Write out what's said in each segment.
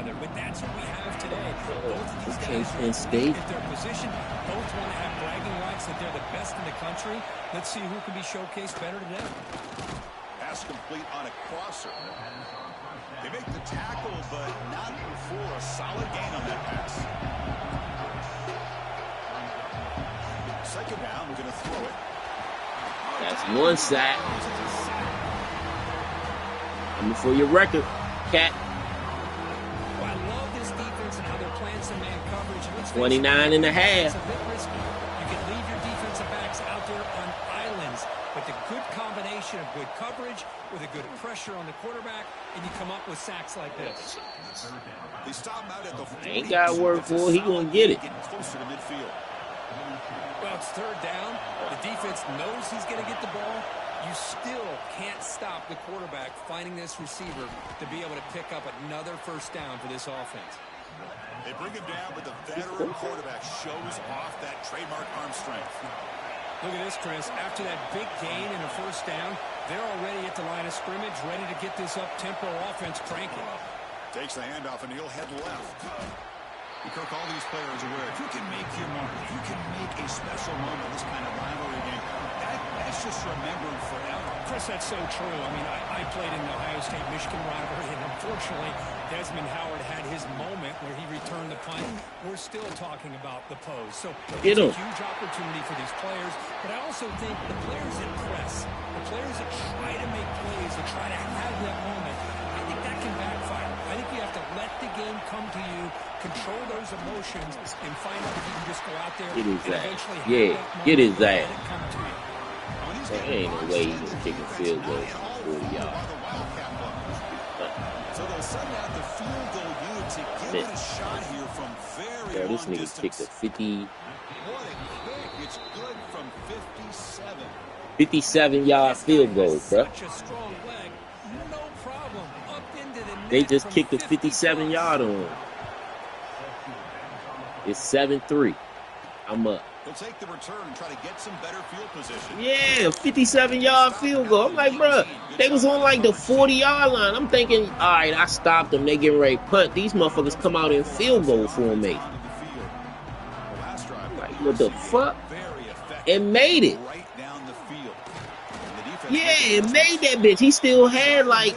other, but that's what we have today. Both of these Okay, guys Penn State. at their position, both want to have bragging rights that they're the best in the country. Let's see who can be showcased better today. Pass complete on a crosser. They make the tackle, but not before a solid gain on that pass. Second down, we're going to throw it. That's one sack. Coming for your record, Cat. Well, I love this defense and how they're playing some man coverage. 29 and a half. It's a bit risky. You can leave your defensive backs out there on islands, but the good combination of good coverage with a good pressure on the quarterback, and you come up with sacks like this. They stop him out at the 40. Ain't got to work for it. He gonna get it. Getting closer to midfield. Well, it's third down. The defense knows he's going to get the ball. You still can't stop the quarterback finding this receiver to be able to pick up another first down for this offense. They bring him down, but the veteran quarterback shows off that trademark arm strength. Look at this, Chris. After that big gain and a first down, they're already at the line of scrimmage, ready to get this up-tempo offense cranking. Takes the handoff, and he'll head left. Kirk, all these players are aware, if you can make your mark, if you can make a special moment in this kind of rivalry game, that's just remembered forever. Chris, that's so true. I mean, I played in the Ohio State-Michigan rivalry, and unfortunately, Desmond Howard had his moment where he returned the punt. We're still talking about the pose. So it's a huge opportunity for these players, but I also think the players that press, the players that try to make plays, that try to have that moment, I think that can backfire. I think you have to let the game come to you, control those emotions, and find out if you can just go out there and eventually have that moment, get his ass. let it come to you. There ain't no way he's kicking field goal from 40 yards. So they'll send out the field goal unit to give it a shot here from very this long nigga distance. kicked a 50. What a kick. It's good from 57. 57-yard field goal, bro. Such a strong leg. No problem. Up into the net. They just kicked a 57-yard on him. It's 7-3. I'm up. He'll take the return and try to get some better field position. Yeah, 57-yard field goal. I'm like, bro, they was on like the 40-yard line. I'm thinking, all right, I stopped them. They getting ready to punt. These motherfuckers come out in field goal formation. Like, what the fuck? It made it. Yeah, it made that bitch. He still had like,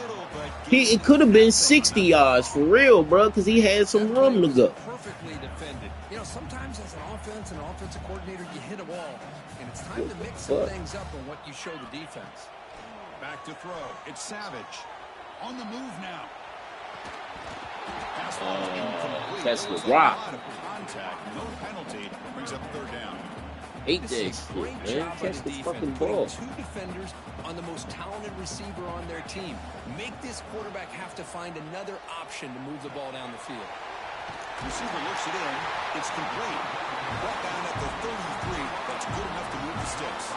it could have been 60 yards for real, bro, because he had some room to go. Perfectly defended. You know, sometimes as an offensive coordinator, you hit a wall, and it's time to mix some things up on what you show the defense. Back to throw. It's Savage. On the move now. That's the rock. Contact, no penalty. Brings up third down. Hate that shit, man. Catch the fucking ball. Two defenders on the most talented receiver on their team. Make this quarterback have to find another option to move the ball down the field. Receiver looks it in. It's complete. Brought down at the 33. That's good enough to move the sticks.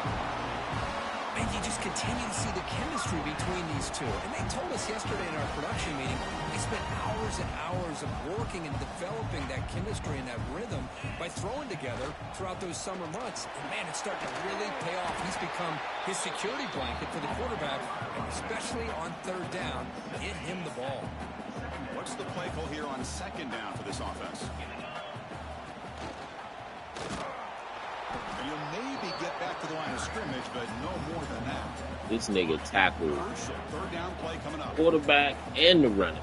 And you just continue to see the chemistry between these two. And they told us yesterday in our production meeting, they spent hours and hours of working and developing that chemistry and that rhythm by throwing together throughout those summer months. And, man, it's starting to really pay off. He's become his security blanket for the quarterback, and especially on third down, get him the ball. What's the play call here on second down for this offense? And you'll maybe get back to the line of scrimmage, but no more than that. This nigga tackled third down play coming up. Quarterback and the runner.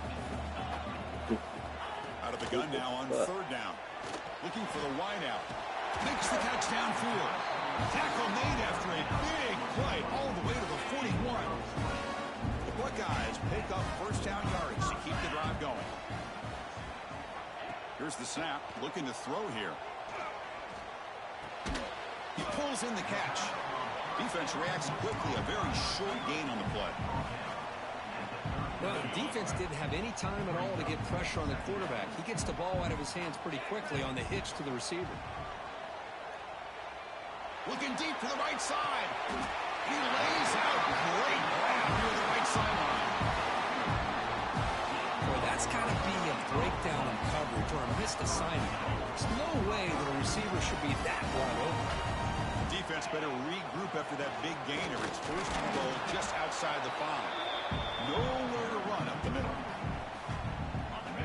Out of the gun now on third down. Looking for the wide out. Makes the catch downfield. Tackle made after a big play all the way to the 41. The Buckeyes pick up first down yardage to keep the drive going. Here's the snap. Looking to throw here. He pulls in the catch. Defense reacts quickly. A very short gain on the play. Well, the defense didn't have any time at all to get pressure on the quarterback. He gets the ball out of his hands pretty quickly on the hitch to the receiver. Looking deep to the right side. He lays out great grab near the right sideline. Boy, that's got to be a breakdown in coverage or a missed assignment. There's no way that a receiver should be that wide open. Defense better regroup after that big gainer. It's first and goal just outside the 5. Nowhere to run up the middle.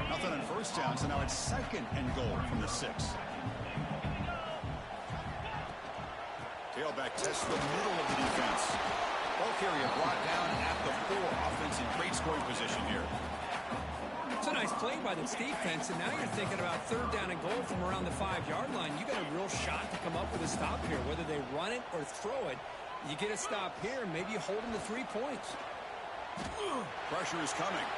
Nothing on first. first down, so now it's 2nd and goal from the 6. Tailback test the middle of the defense. Ball carrier brought down at the 4. Offense in great scoring position here. It's a nice play by this defense, and now you're thinking about 3rd down and goal from around the 5-yard line. You got a real shot to come up with a stop here. Whether they run it or throw it, you get a stop here, and maybe you hold them to 3 points. Pressure is coming.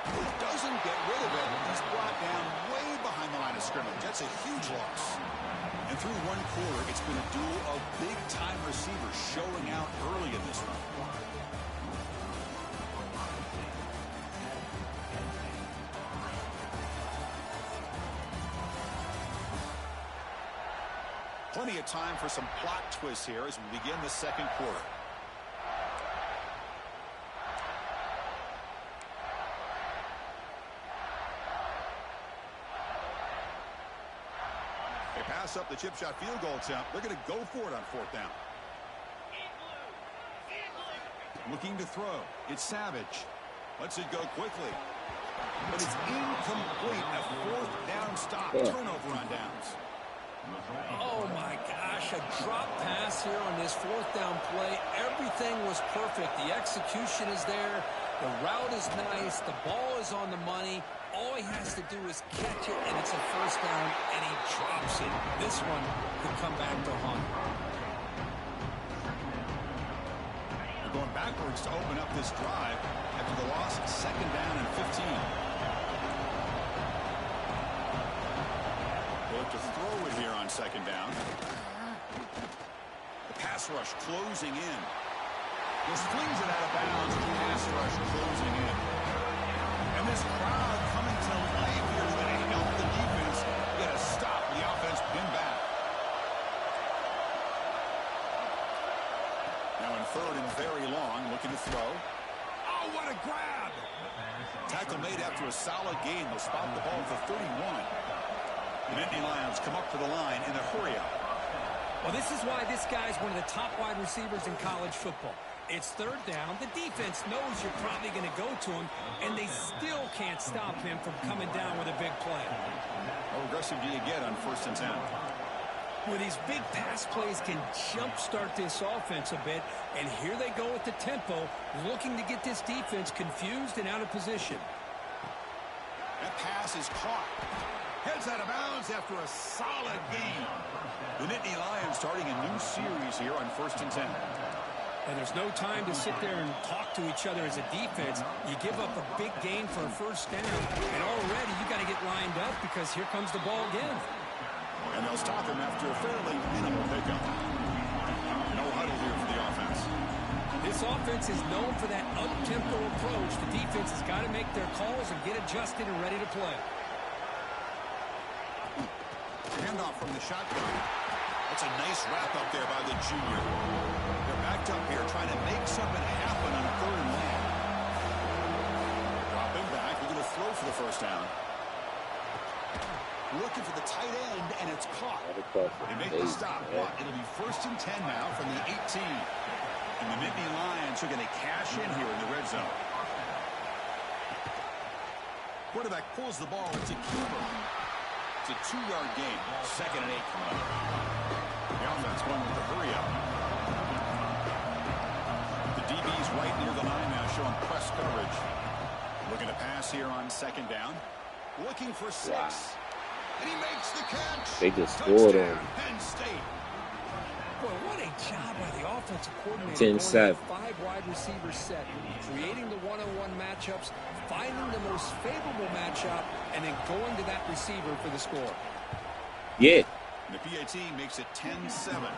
He doesn't get rid of it. He's brought down way behind the line of scrimmage. That's a huge loss. And through 1 quarter, it's been a duel of big-time receivers showing out early in this one. Plenty of time for some plot twists here as we begin the 2nd quarter. They pass up the chip shot field goal attempt. They're going to go for it on 4th down. Looking to throw. It's Savage. Lets it go quickly. But it's incomplete. A 4th down stop. Turnover on downs. Oh, my gosh, a drop pass here on this 4th down play. Everything was perfect. The execution is there. The route is nice. The ball is on the money. All he has to do is catch it, and it's a 1st down, and he drops it. This one could come back to haunt. They're going backwards to open up this drive after the loss. 2nd down and 15. Look to throw it here on 2nd down. The pass rush closing in. Just flings it out of bounds. Pass rush closing in. And this crowd coming to life here is going to help the defense get a stop. The offense pinned back. Now in 3rd and very long, looking to throw. Oh, what a grab! Tackle made after a solid gain. They'll spot the ball for 31. The Nittany Lions come up to the line in a hurry-up. Well, this is why this guy's one of the top wide receivers in college football. It's 3rd down. The defense knows you're probably going to go to him, and they still can't stop him from coming down with a big play. How aggressive do you get on 1st and 10? Well, these big pass plays can jumpstart this offense a bit, and here they go with the tempo, looking to get this defense confused and out of position. That pass is caught. Heads out of bounds after a solid gain. The Nittany Lions starting a new series here on 1st and 10. And there's no time to sit there and talk to each other as a defense. You give up a big gain for a 1st down, and already you got to get lined up because here comes the ball again. And they'll stop him after a fairly minimal pickup. No huddle here for the offense. This offense is known for that up-tempo approach. The defense has got to make their calls and get adjusted and ready to play. Handoff from the shotgun. That's a nice wrap up there by the junior. They're backed up here trying to make something happen on 3rd and long. Dropping back. They're going to throw for the 1st down. Looking for the tight end, and it's caught. They make the stop, but it'll be 1st and 10 now from the 18. And the Nittany Lions are going to cash in here in the red zone. Quarterback pulls the ball. It's a keeper. It's a 2-yard gain. 2nd and 8 coming up. The offense going with the hurry-up. The DB's right near the line now showing press coverage. Looking to pass here on 2nd down. Looking for 6. Wow. And he makes the catch. They just scored on Penn State. Boy, what a job by the offensive coordinator. 10-7. 5 wide receiver set, creating the one-on-one matchups, finding the most favorable matchup, and then going to that receiver for the score. Yeah. And the PAT makes it 10-7.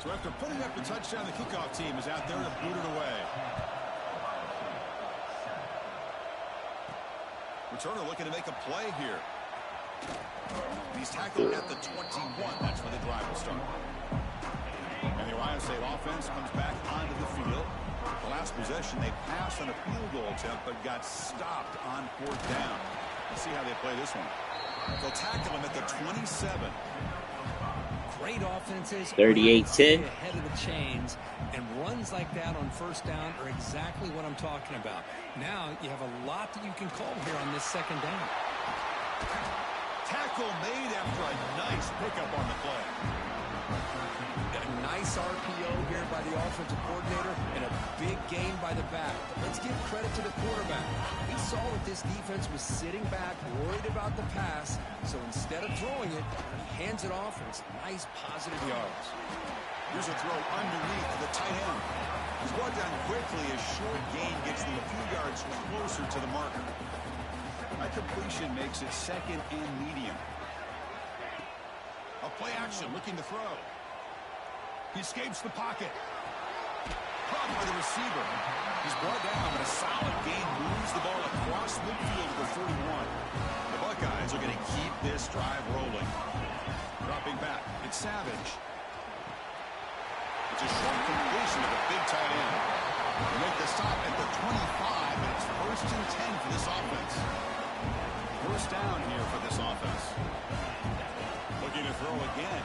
So after putting up the touchdown, the kickoff team is out there to boot it away. Returner looking to make a play here. He's tackled at the 21. That's where the drive will start. And the Ohio State offense comes back onto the field. The last possession, they passed on a field goal attempt, but got stopped on 4th down. Let's see how they play this one. They'll tackle him at the 27. Great offenses 38-10. ahead of the chains, and runs like that on first down are exactly what I'm talking about. Now you have a lot that you can call here on this second down. Tackle made after a nice pickup on the play. A nice RPO here by the offensive coordinator and a big gain by the back. But let's give credit to the quarterback. He saw that this defense was sitting back, worried about the pass, so instead of throwing it, he hands it off, and it's nice positive yards. Here's a throw underneath the tight end. He's brought down quickly as short gain gets them a few yards closer to the marker. That completion makes it second and medium. A play action looking to throw. He escapes the pocket. Caught by the receiver. He's brought down, but a solid gain moves the ball across midfield to the 41. The Buckeyes are going to keep this drive rolling. Dropping back, it's Savage. It's a short completion of a big tight end. They make the stop at the 25, and it's 1st and 10 for this offense. First down here for this offense. Looking to throw again.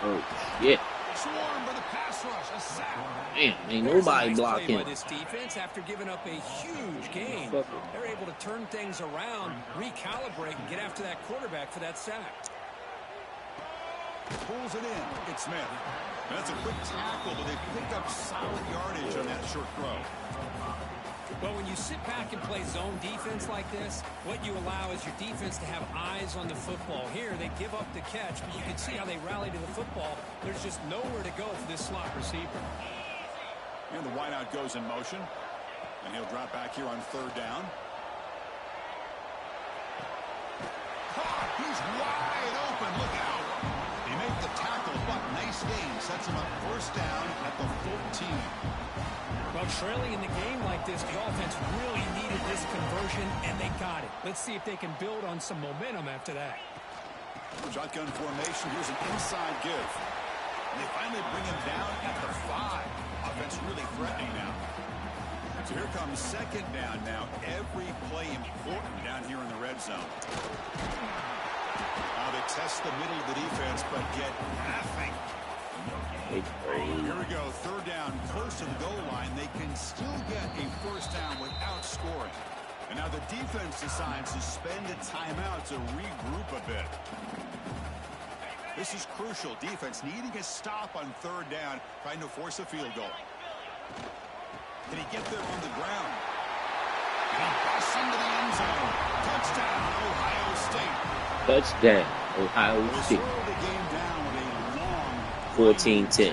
Oh, shit. Swarmed by the pass rush. A sack. Man, ain't There's nobody a nice blocking. play by this defense after giving up a huge gain. They're able to turn things around, recalibrate, and get after that quarterback for that sack. Pulls it in. It's Smith. That's a quick tackle, but they picked up solid yardage on that short throw. Well, when you sit back and play zone defense like this, what you allow is your defense to have eyes on the football. Here, they give up the catch, but you can see how they rally to the football. There's just nowhere to go for this slot receiver. And the wideout goes in motion. And he'll drop back here on 3rd down. He's wide open. Look out. He made the tackle, but nice gain. Sets him up 1st down at the 14. Well, trailing in the game like this, the offense really needed this conversion, and they got it. Let's see if they can build on some momentum after that. Shotgun formation. Here's an inside give. And they finally bring him down at the 5. Offense really threatening now. So here comes 2nd down now. Every play important down here in the red zone. Now they test the middle of the defense, but get nothing. Here we go, 3rd down, close to the goal line. They can still get a 1st down without scoring. And now the defense decides to spend a timeout to regroup a bit. This is crucial. Defense needing a stop on 3rd down, trying to force a field goal. Can he get there on the ground? And he busts into the end zone. Touchdown, Ohio State. Touchdown, Ohio State. 14-10.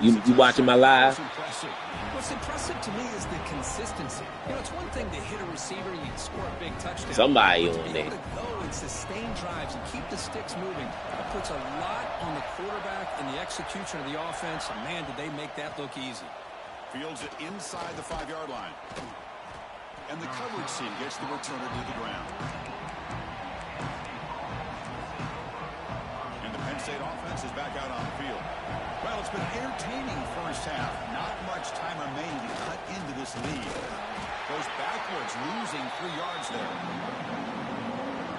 You watching my live? What's impressive to me is the consistency. You know, it's one thing to hit a receiver and you score a big touchdown. Somebody but on there. To be able to go and sustain drives and keep the sticks moving, that puts a lot on the quarterback and the execution of the offense. And man, did they make that look easy. Fields it inside the 5-yard line. And the coverage team gets the returner to the ground. And the Penn State offense is back out on the field. Well, it's been entertaining first half. Not much time remaining to cut into this lead. Goes backwards, losing 3 yards there.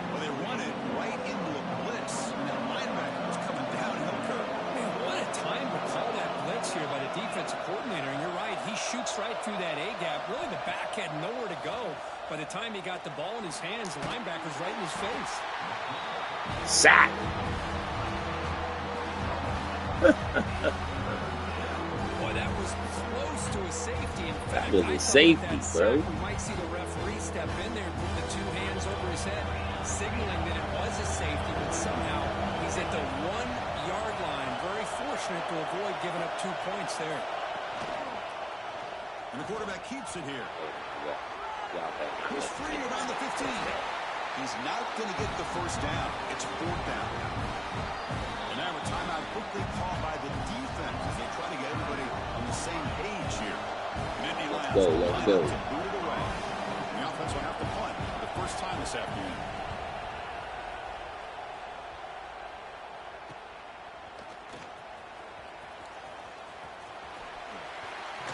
Well, they run it right into a blitz. And that linebacker was coming downhill curve. Man, what a time to call that blitz here by the defensive coordinator. And you're right, he shoots right through that A-gap. Really, the back had nowhere to go. By the time he got the ball in his hands, the linebacker's right in his face. Sack. Boy, that was close to a safety. In fact, that was a safety, bro. We might see the referee step in there and put the 2 hands over his head, signaling that it was a safety, but somehow he's at the 1-yard line. Very fortunate to avoid giving up 2 points there. And the quarterback keeps it here. He's free around the 15. He's not going to get the 1st down. It's 4th down. And now a timeout quickly called by the defense as they try to get everybody on the same page here. Let's go, let's go. To boot it away. And the offense will have to punt the first time this afternoon.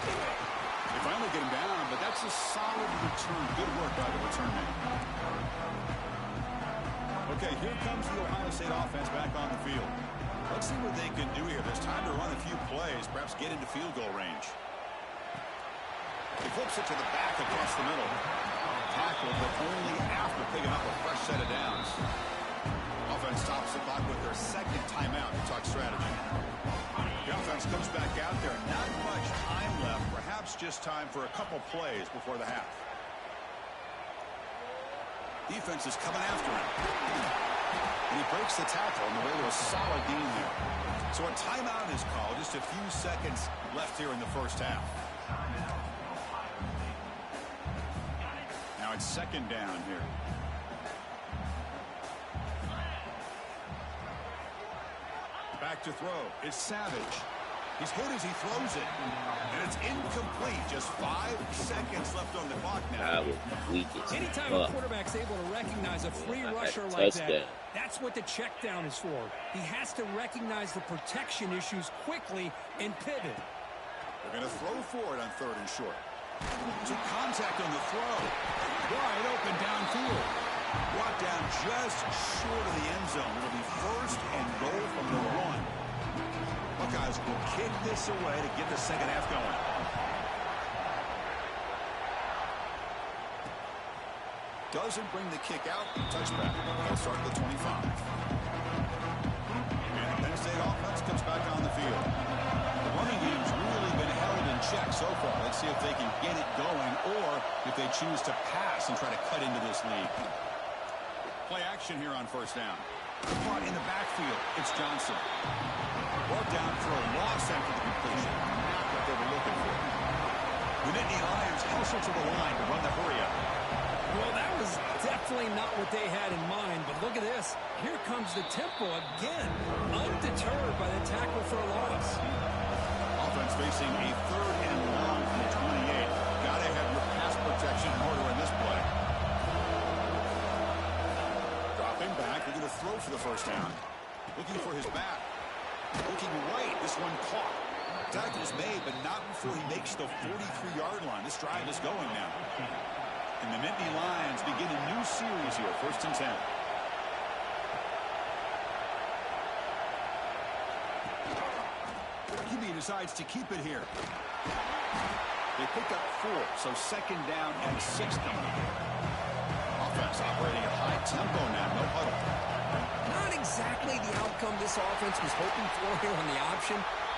They finally get him down, but that's a solid return. Good work by the return man. Okay, here comes the Ohio State offense back on the field. Let's see what they can do here. There's time to run a few plays, perhaps get into field goal range. He flips it to the back across the middle. Tackle, but only after picking up a fresh set of downs. Offense stops the clock with their second timeout to talk strategy. The offense comes back out there. Not much time left. Perhaps just time for a couple plays before the half. Defense is coming after him. And he breaks the tackle on the way to a solid gain there. So a timeout is called. Just a few seconds left here in the first half. Now it's second down here. Back to throw. It's Savage. He's hit as he throws it. And it's incomplete. Just 5 seconds left on the clock now. That was weak as Anytime a quarterback's able to recognize a free rusher like that, that's what the check down is for. He has to recognize the protection issues quickly and pivot. They're going to throw for it on 3rd and short. To contact on the throw. Wide open downfield. Brought down just short of the end zone. It'll be 1st and goal from the 1. Buckeyes will kick this away to get the second half going. Doesn't bring the kick out. Touchback. They'll start at the 25. And the Penn State offense comes back on the field. The running game's really been held in check so far. Let's see if they can get it going or if they choose to pass and try to cut into this lead. Play action here on 1st down. Caught in the backfield. It's Johnson. Brought down for a loss after the completion. Not what they were looking for. The Nittany Lions hustle to the line to run the hurry up. Well, that was definitely not what they had in mind, but look at this. Here comes the tempo again. Undeterred by the tackle for a loss. Offense facing a 3rd and long from the 28. Gotta have your pass protection in order in this play. Dropping back. They're going to throw for the 1st down. Looking for his back. Looking right. This one caught. Tackle's made, but not before he makes the 43-yard line. This drive is going now. And the Nittany Lions begin a new series here. 1st and 10. QB decides to keep it here. They pick up 4, so 2nd down and 6 coming up. Offense operating at high tempo now. No huddle. Not exactly the outcome this offense was hoping for here on the option.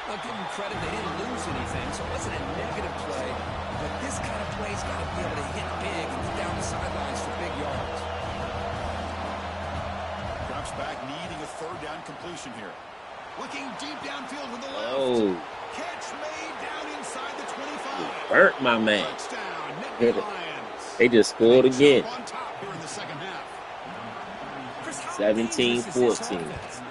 I'll give them credit, they didn't lose anything, so it wasn't a negative play. But this kind of play's got to be able to hit big and get down the sidelines for big yards. Drops back, needing a 3rd down completion here. Looking deep downfield with the left. Oh. Catch made down inside the 25. Hurt my man. Touchdown, Nittany Lions. They just scored again. On top here in the second half. 17-14.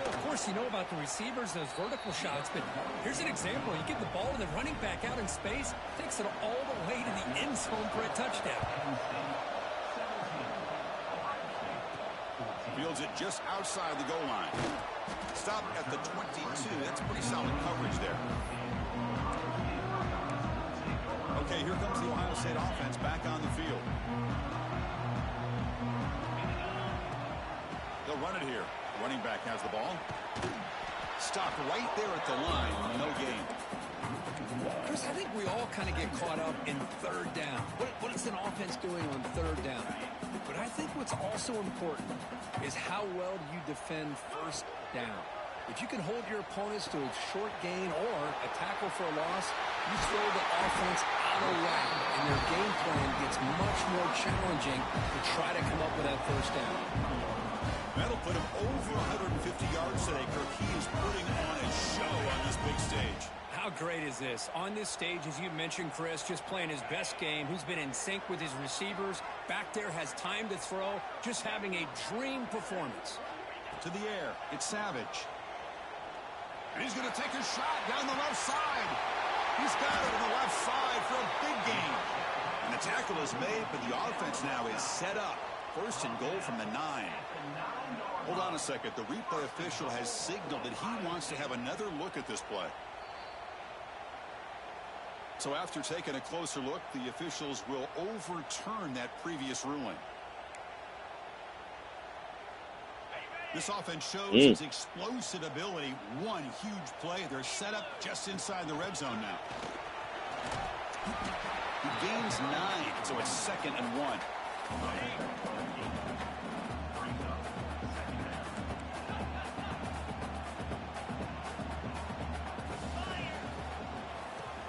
Of course, you know about the receivers, those vertical shots, but here's an example. You get the ball to the running back out in space, takes it all the way to the end zone for a touchdown. Fields it just outside the goal line. Stop at the 22. That's pretty solid coverage there. Okay, here comes the Ohio State offense back on the field. They'll run it here. Running back has the ball. Stopped right there at the line. No gain. Chris, I think we all kind of get caught up in 3rd down. What is an offense doing on 3rd down? But I think what's also important is how well do you defend 1st down. If you can hold your opponents to a short gain or a tackle for a loss, you throw the offense out of whack, and their game plan gets much more challenging to try to come up with that 1st down. That'll put him over 150 yards today. Kirk, he is putting on a show on this big stage. How great is this? On this stage, as you mentioned, Chris, just playing his best game. He's been in sync with his receivers. Back there, has time to throw. Just having a dream performance. To the air, it's Savage. And he's going to take a shot down the left side. He's got it on the left side for a big gain. And the tackle is made, but the offense now is set up. 1st and goal from the 9. Hold on a second. The replay official has signaled that he wants to have another look at this play. So after taking a closer look, the officials will overturn that previous ruling. This offense shows its explosive ability. One huge play. They're set up just inside the red zone now. He gains 9, so it's 2nd and 1.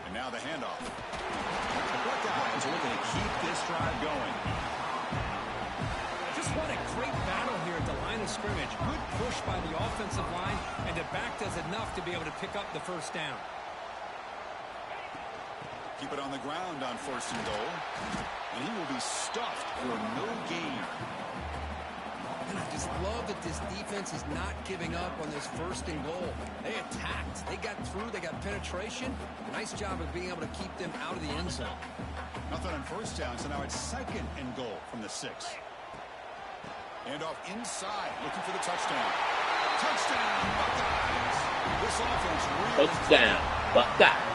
And now the handoff. The Buckeyes are looking to keep this drive going. Just what a great battle here at the line of scrimmage. Good push by the offensive line, and the back does enough to be able to pick up the first down. Keep it on the ground on 1st and goal. And he will be stuffed for no gain. And I just love that this defense is not giving up on this 1st and goal. They attacked. They got through. They got penetration. Nice job of being able to keep them out of the end zone. Nothing on 1st down, so now it's 2nd and goal from the 6. Hand off inside, looking for the touchdown. Touchdown, Buckeyes! This offense really... Touchdown, Buckeyes.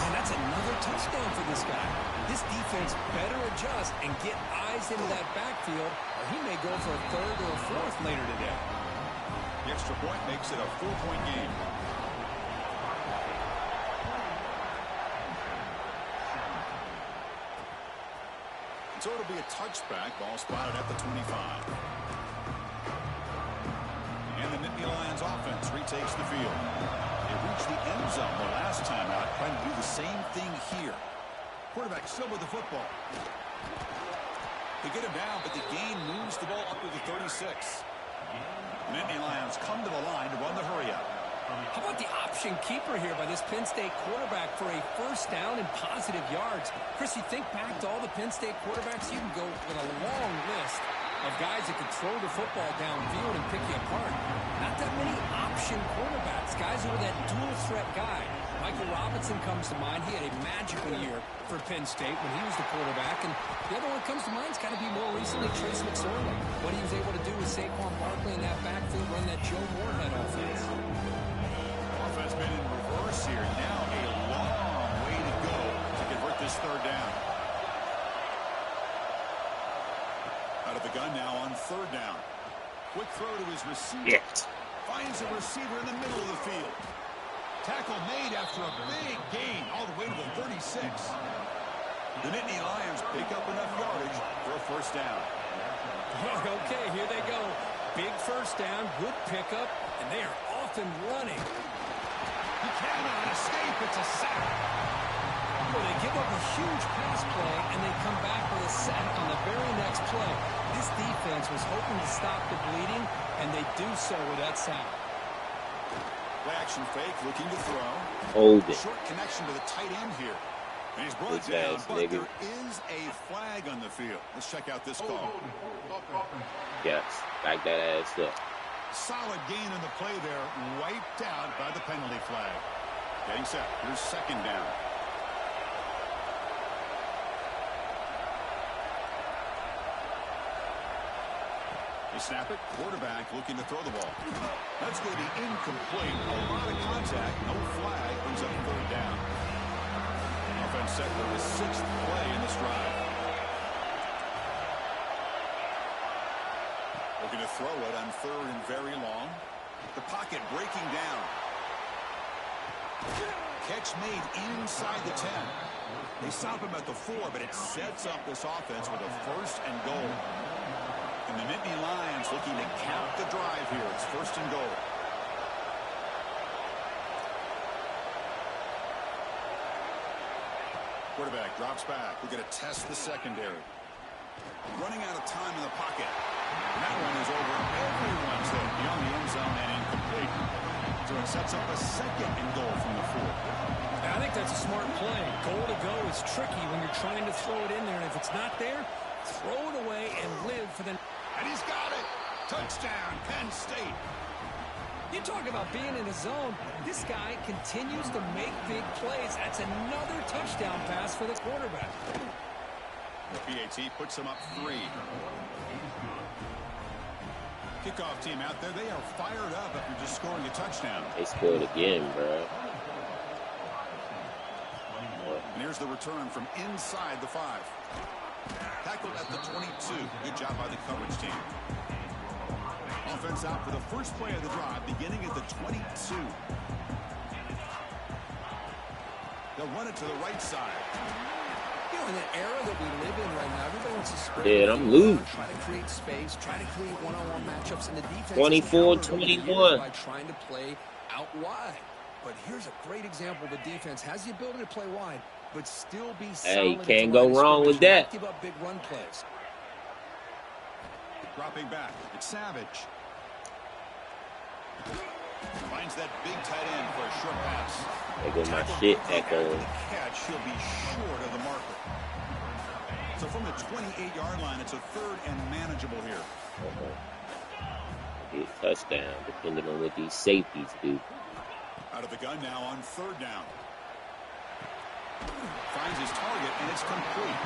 And that's another touchdown for this guy. This defense better adjust and get eyes into that backfield, or he may go for a 3rd or a 4th later today. The extra point makes it a 4-point game. So it'll be a touchback. Ball spotted at the 25. And the Nittany Lions offense retakes the field. They reached the end zone the last time out, trying to do the same thing here. Quarterback still with the football. They get him down, but the gain moves the ball up to the 36. The Nittany Lions come to the line to run the hurry-up. How about the option keeper here by this Penn State quarterback for a 1st down and positive yards? Chris, you think back to all the Penn State quarterbacks, you can go with a long list of guys that could throw the football downfield and pick you apart. Not that many option quarterbacks, guys who are that dual threat guy. Michael Robinson comes to mind. He had a magical year for Penn State when he was the quarterback. And the other one that comes to mind has got to be more recently Trace McSorley. What he was able to do with Saquon Barkley in that backfield, run that Joe Moorhead offense. Offense been in reverse here. Now a long way to go to convert this 3rd down. Out of the gun now on 3rd down. Quick throw to his receiver. Yes. Finds a receiver in the middle of the field. Tackle made after a big gain all the way to the 36. The Nittany Lions pick up enough yardage for a 1st down. Okay, here they go. Big 1st down, good pickup, and they are off and running. He cannot escape. It's a sack. Well, they give up a huge pass play, and they come back with a sack on the very next play. This defense was hoping to stop the bleeding, and they do so with that sack. Play action fake, looking to throw. Hold it. Short connection to the tight end here. And he's brought Good down, pass, but nigga. there is a flag on the field. Let's check out this call. Yes, back that ass up. Solid gain on the play there, wiped out by the penalty flag. Getting set. Here's 2nd down. They snap it. Quarterback looking to throw the ball. That's going to be incomplete. A lot of contact. No flag. Brings up 3rd down. Offense set for the 6th play in this drive. Looking to throw it on 3rd and very long. The pocket breaking down. Catch made inside the 10. They stop him at the 4, but it sets up this offense with a 1st and goal. And the Nittany Lions looking to cap the drive here. It's 1st and goal. Quarterback drops back. We're going to test the secondary. Running out of time in the pocket. And that one is over everyone's head beyond the end zone and incomplete. So it sets up a 2nd and goal from the 4. I think that's a smart play. Goal to go is tricky when you're trying to throw it in there. And if it's not there, throw it away and live for the... And he's got it. Touchdown, Penn State. You talk about being in a zone. This guy continues to make big plays. That's another touchdown pass for the quarterback. The PAT puts him up 3. Kickoff team out there. They are fired up after just scoring a touchdown. They scored again, bro. And here's the return from inside the 5. Tackled at the 22. Good job by the coverage team. Offense out for the first play of the drive, beginning at the 22. They'll run it to the right side. You know, in the era that we live in right now, everybody wants to spread. Yeah, I'm losing. Try to create space, try to create one-on-one matchups, and the defense 24-21 by trying to play out wide. But here's a great example. The defense has the ability to play wide, but still be solid. Hey, can't go wrong with that. Give up big run plays. Dropping back, it's Savage. Finds that big tight end for a short pass. There goes my shit echo. Catch, he'll be short of the marker. So from the 28-yard line, it's a third and manageable here. Be a touchdown, depending on what these safeties do. Out of the gun now on third down. Finds his target, and it's complete.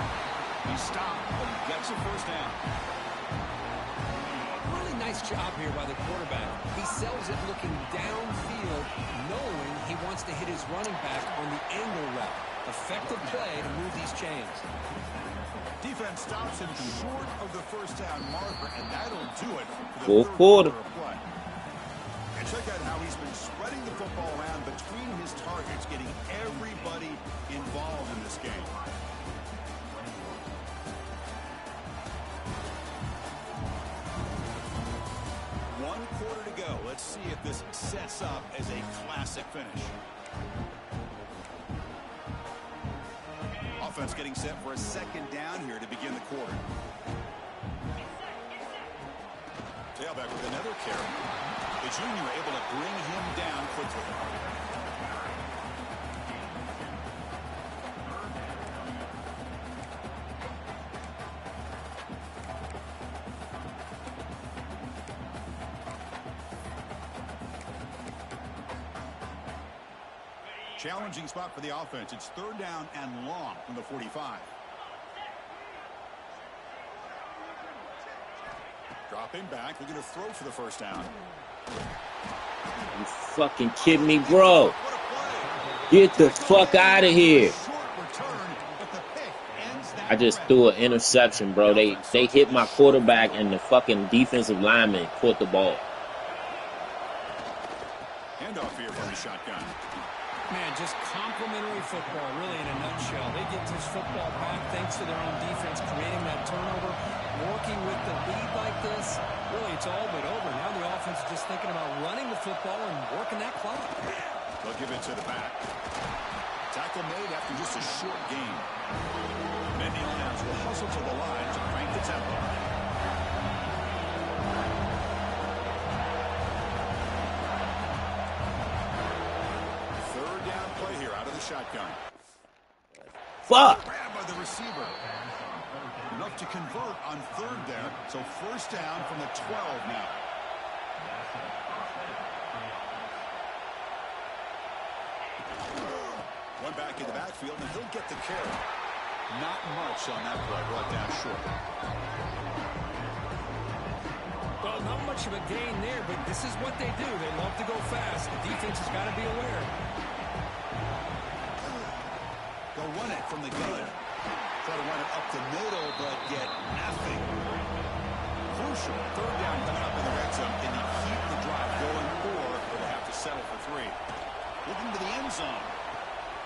He stopped, but he gets a first down. Really nice job here by the quarterback. He sells it looking downfield, knowing he wants to hit his running back on the angle route. Effective play to move these chains. Defense stops him short of the first down marker, and that'll do it for the Fourth third quarter. of play. And check out how he's been spreading the football around between his targets, getting everybody involved in this game. One quarter to go. Let's see if this sets up as a classic finish. Offense getting set for a second down here to begin the quarter. Tailback with another carry. The junior able to bring him down quickly. Challenging spot for the offense. It's third down and long from the 45. Dropping back, looking to throw for the first down. You fucking kidding me, bro? Get the fuck out of here. I just threw an interception, bro. They hit my quarterback and the fucking defensive lineman caught the ball. Handoff here from the shotgun. Man, just complimentary football, really, in a nutshell. They get this football back thanks to their own defense, creating that turnover, working with the lead like this. Really, it's all but over. Now the offense is just thinking about running the football and working that clock. They'll give it to the back. Tackle made after just a short game. Many Lions will hustle to the line to crank the tempo. Shotgun. Fuck. Grab by the receiver. Enough to convert on third there. So first down from the 12 now. One back in the backfield, and he'll get the carry. Not much on that play. Brought down short. Well, not much of a gain there, but this is what they do. They love to go fast. The defense has got to be aware. They'll run it from the gun. Try to run it up the middle, but get nothing. Crucial. Third down coming up in the red zone. Can he keep the drive going, or will they have to settle for three? Looking to the end zone.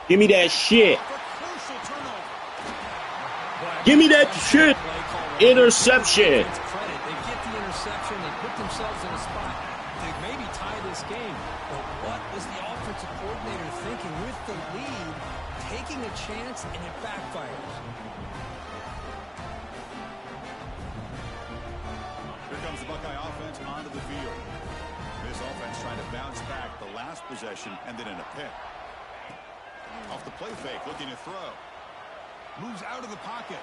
Give me that shit. Crucial turnover. Give me that shit. Interception. They get the interception. They put themselves in a spot to maybe tie this game. But what was the offensive coordinator thinking with the lead? Taking a chance, and it backfires. Here comes the Buckeye offense onto the field. This offense trying to bounce back the last possession, and then in a pick. Off the play fake, looking to throw. Moves out of the pocket.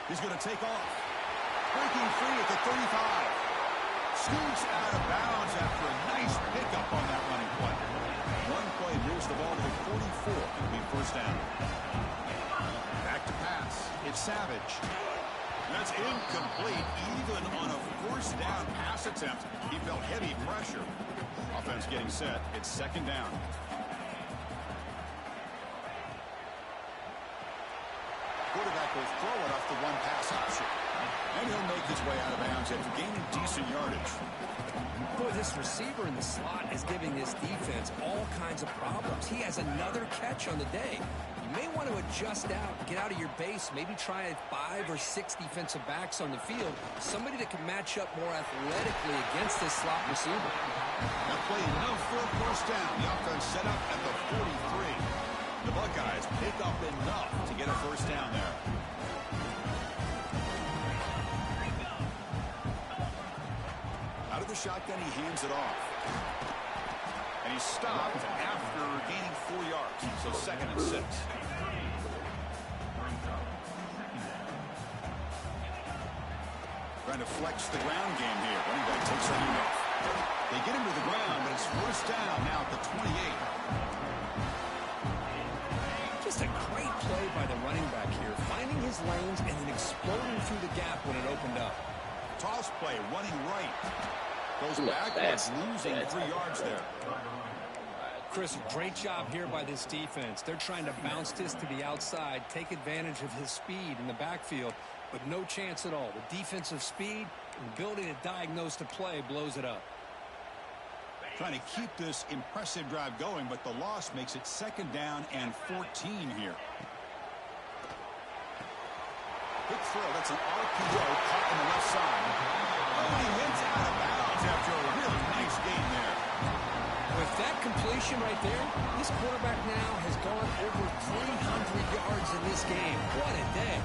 He's going to take off. Breaking free at the 35. Scoots out of bounds after a nice pickup on that running play. One play moves the ball to the 44. It'll be first down. Back to pass. It's Savage. That's incomplete. Even on a first down pass attempt, he felt heavy pressure. Offense getting set. It's second down. Quarterback will throw it off the one pass option. And he'll make his way out of bounds after gaining decent yardage. Boy, this receiver in the slot is giving this defense all kinds of problems. He has another catch on the day. You may want to adjust out, get out of your base, maybe try 5 or 6 defensive backs on the field, somebody that can match up more athletically against this slot receiver. That play enough for a first down. The offense set up at the 43. The Buckeyes pick up enough to get a first down there. Out of the shotgun, he hands it off. And he's stopped after gaining 4 yards. So 2nd and 6. Trying to flex the ground game here. Running back takes a handoff. They get him to the ground, but it's first down now at the 28. Just a great play by the running back here, finding his lanes and then exploding through the gap when it opened up. Toss play, running right. Goes backwards, losing 3 yards there. Chris, great job here by this defense. They're trying to bounce this to the outside, take advantage of his speed in the backfield, but no chance at all. The defensive speed and ability to diagnose the play blows it up. Trying to keep this impressive drive going, but the loss makes it 2nd down and 14 here. Big throw. That's an RPO caught on the left side. Oh, he went out of bounds after a really nice game there. With that completion right there, this quarterback now has gone over 300 yards in this game. What a day.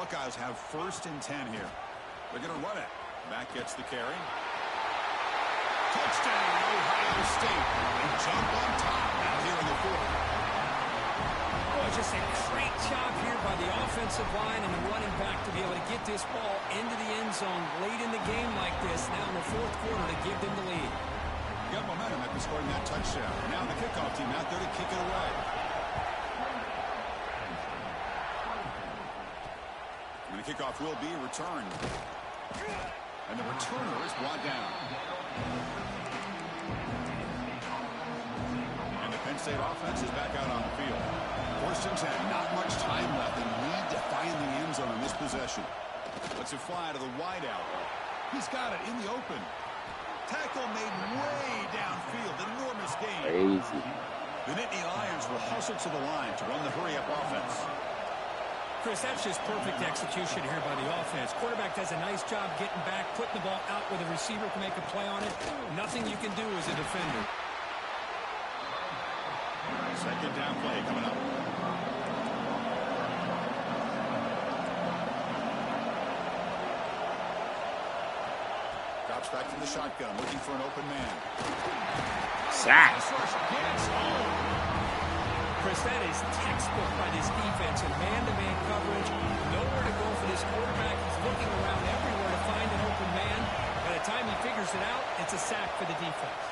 Buckeyes have 1st and 10 here. They're going to run it. Back gets the carry. Touchdown, Ohio State. They jump on top out here in the 4th. Oh, just a great job here by the offensive line and the running back to be able to get this ball into the end zone late in the game like this. Now in the 4th quarter to give them the lead. Got momentum after scoring that touchdown. Now the kickoff team out there to kick it away. And the kickoff will be returned. And the returner is brought down. And the Penn State offense is back out on the field. 1st and 10. Not much time left. They need to find the end zone on this possession. Lets it fly to the wideout. He's got it in the open. Tackle made way downfield. Enormous gain. Crazy. The Nittany Lions will hustle to the line to run the hurry-up offense. Chris, that's just perfect execution here by the offense. Quarterback does a nice job getting back, putting the ball out where the receiver can make a play on it. Nothing you can do as a defender. 2nd down play coming up. Drops back to the shotgun, looking for an open man. Sack. Chris, that is textbook by this defense in man-to-man coverage. Nowhere to go for this quarterback. He's looking around everywhere to find an open man. By the time he figures it out, it's a sack for the defense.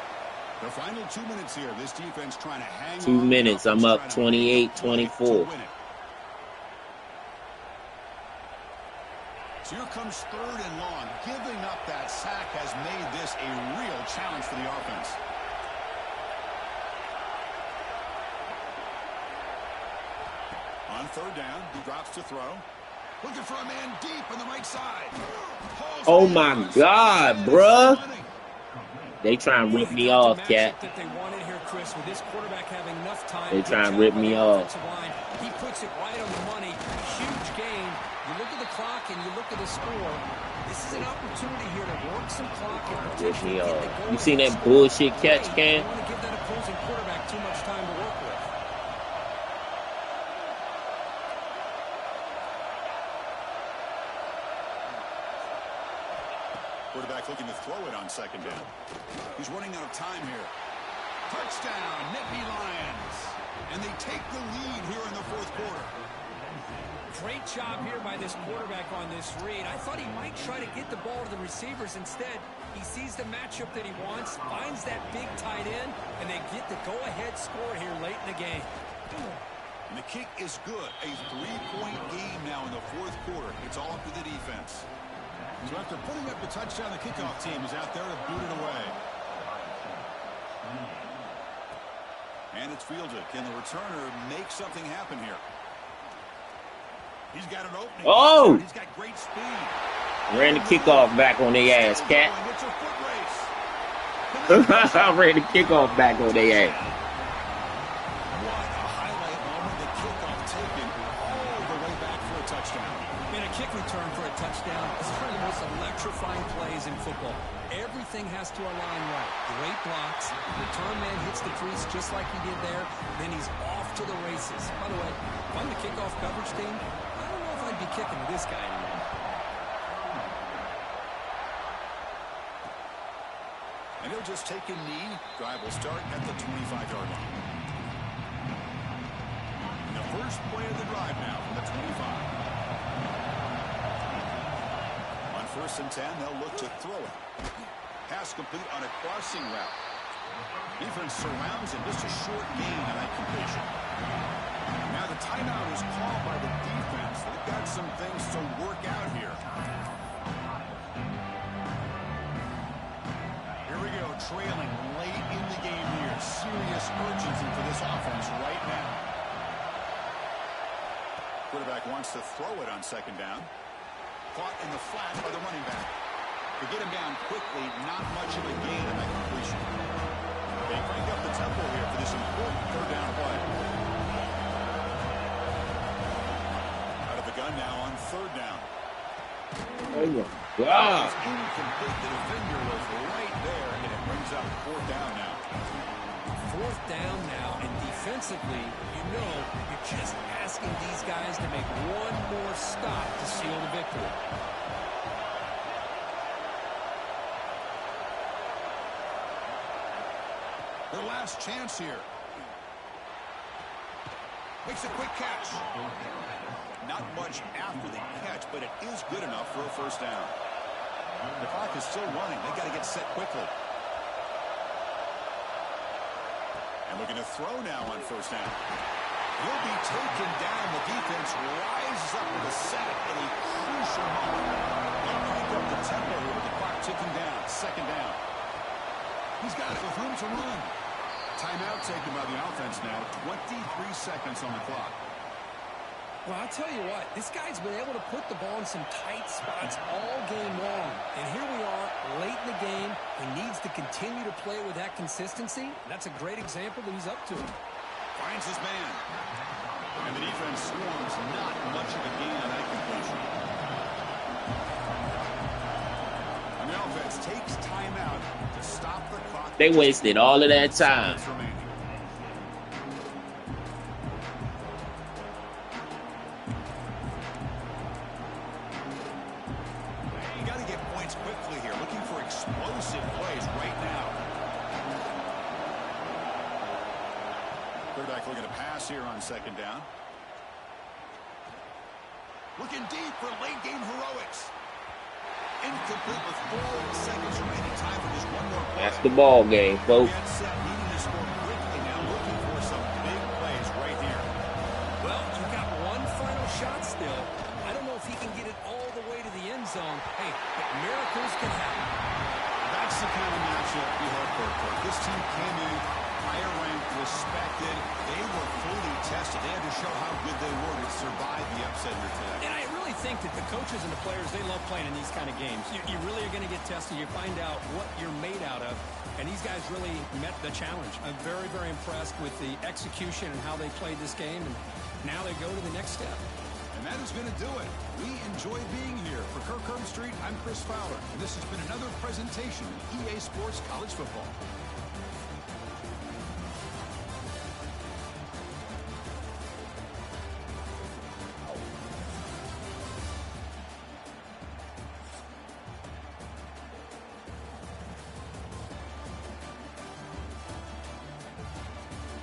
The final 2 minutes here. This defense trying to hang 2 minutes. I'm up 28-24. So here comes 3rd and long. Giving up that sack has made this a real challenge for the offense. On 3rd down, he drops to throw. Looking for a man deep on the right side. Oh my God, bruh. They try and rip me off, Cat. They try and rip me off. He puts it right on the money. Huge gain. You look at the clock and you look at the score. This is an opportunity here to work some clock and potentially get the goal. You seen that bullshit catch, Cam? You want to give that opposing quarterback too much time to work with. Quarterback looking to throw it on 2nd down. He's running out of time here. Touchdown, Nittany Lions. And they take the lead here in the 4th quarter. Great job here by this quarterback on this read. I thought he might try to get the ball to the receivers. Instead, he sees the matchup that he wants, finds that big tight end, and they get the go-ahead score here late in the game. And the kick is good. A 3-point game now in the 4th quarter. It's all up to the defense. So after putting up the touchdown, the kickoff team is out there to boot it away. And it's fielded. Can the returner make something happen here? He's got an opening. Oh! He's got great speed. Ran the kickoff back on their ass, cat. It's a foot race. Ran the kickoff back on their ass. What a highlight moment. The kickoff taken all the way back for a touchdown. And a kick return for a touchdown is one of the most electrifying plays in football. Everything has to align right. Great blocks. Return man hits the crease just like he did there. Then he's off to the races. By the way, if I'm the kickoff coverage team, I don't know if I'd be kicking this guy anymore. And he'll just take a knee. Drive will start at the 25-yard line. And the first play of the drive now from the 25. On 1st and 10, they'll look to throw it. Pass complete on a crossing route. Defense surrounds him. Just a short gain on that completion. Now the timeout is called by the defense. They've got some things to work out here. Here we go, trailing late in the game here. Serious urgency for this offense right now. Quarterback wants to throw it on 2nd down. Caught in the flat by the running back. To get him down quickly, not much of a gain in that completion. They crank up the tempo here for this important 3rd down play. Out of the gun now on 3rd down. Oh my God. It's incomplete. The defender was right there, and it brings up 4th down now. 4th down now, and defensively, you know, you're just asking these guys to make one more stop to seal the victory. Their last chance here. Makes a quick catch. Not much after the catch, but it is good enough for a 1st down. The clock is still running. They got to get set quickly. And looking to throw now on 1st down. He'll be taken down. The defense rises up with a sack in a crucial moment. They'll crank up the tempo here with the clock ticking down. 2nd down. He's got it with room to run. Timeout taken by the offense now. 23 seconds on the clock. Well, I'll tell you what, this guy's been able to put the ball in some tight spots all game long. And here we are, late in the game. He needs to continue to play with that consistency. That's a great example that he's up to. Finds his man. And the defense swarms. Not much of a gain on that completion. And the offense takes timeout to stop the clock. They wasted all of that time. You got to get points quickly here. Looking for explosive plays right now. Quarterback looking to pass here on 2nd down. Looking deep for late game heroics. Incomplete with 4 seconds remaining. Time for just one more play. That's the ball game, folks. Get set, needing to score quickly now, looking for some big plays right here. Well, you've got one final shot still. I don't know if he can get it all the way to the end zone. Hey, but miracles can happen. That's the kind of matchup we hope for. This team came in higher ranked, respected. They were fully tested. They had to show how good they were to survive the upset here today. And I really think that the coaches and the players, they love playing in these kind of games. You really are going to get tested. You find out what you're made out of. And these guys really met the challenge. I'm very, very impressed with the execution and how they played this game. And now they go to the next step. And that is going to do it. We enjoy being here. For Kirk Herbstreit, I'm Chris Fowler. And this has been another presentation of EA Sports College Football.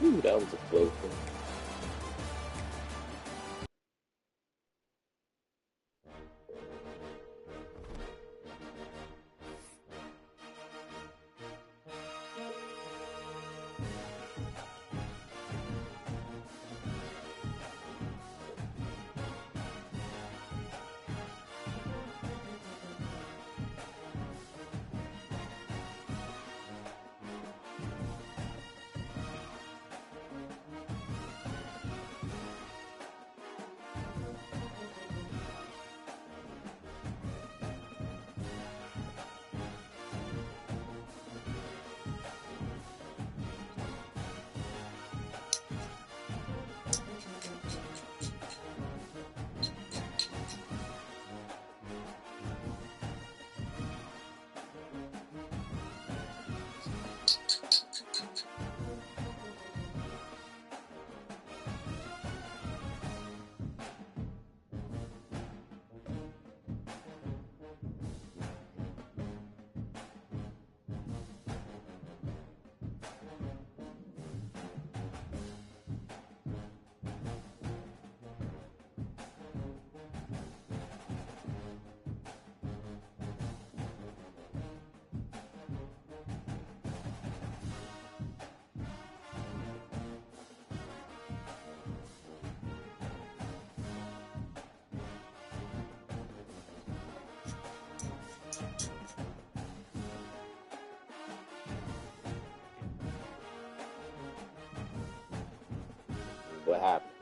Ooh, that was a close one. What happened?